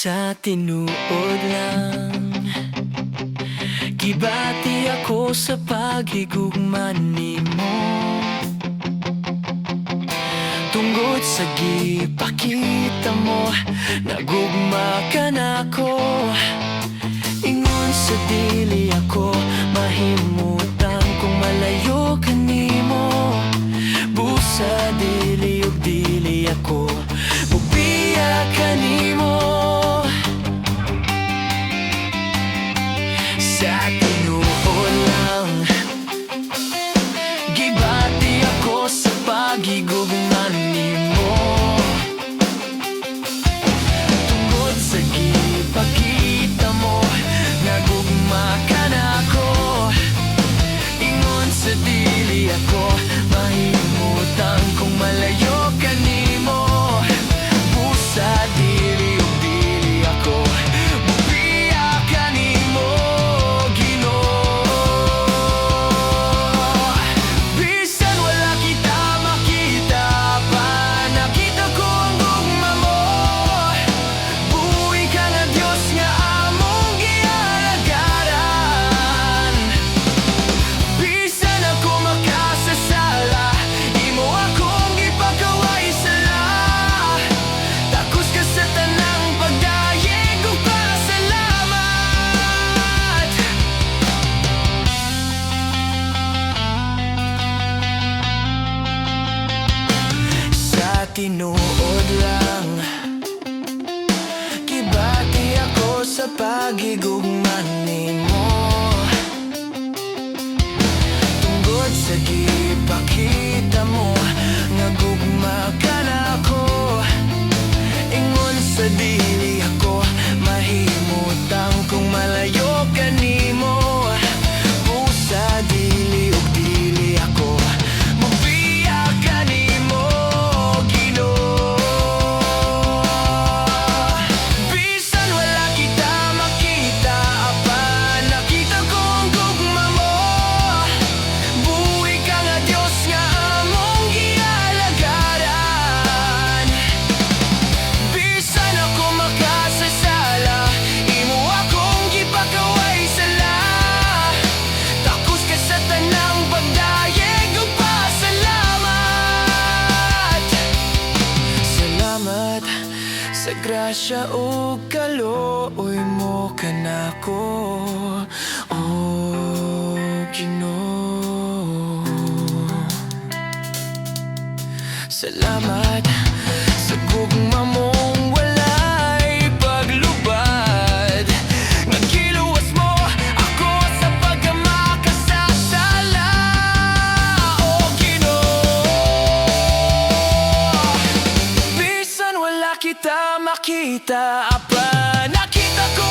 Sa tinuod lang gibati ako sa paghigugman nimo, tungod sa gipakita mo nagugma ka nako. Ingon sa dili ako mahimutan kung malayo ka nimo. Busa dili ug dili ako mubiya ka nimo. Sa tinuod lang gibati ako sa paghigugman nimo, tungod sa gipakita mo nagugma ka nako. Ingon sa dili ako mahimutan kung malayo ka nimo. Busa dili ug dili ako mubiya ka nimo. Bisan wala kita makita pa, nakita ko ang gugma mo. Buhi ka nga Diyos nga among gialagaran. Bisan ako makasasala, imo akong gipakaway sala. Takos ka sa tanang pagdayeg ug pasalamat. Sa tinuod lang gibati ako sa paghigugman nimo, tungod sa gipakita mo nagugma ka nako. Ingon sa dili ako mahimutang kung malayo ka nimo. Busa dili ug dili ako mubiya ka nimo, Ginoo. Bisan wala kita makita pa, nakita ko ang gugma mo. Buhi ka nga Diyos nga among gialagaran. Bisan ako makasasala, imo akong gipakaway sala. Takos ka sa tanang pagdayeg ug pasalamat. Salamat sa grasya ug kaluoy mo kanako, oh Ginoo. Salamat sa gugma mong walay paglubad. Nagkiluwas mo ako sa pagkamakasasala, oh Ginoo. Bisan wala kita makita pa, nakita ko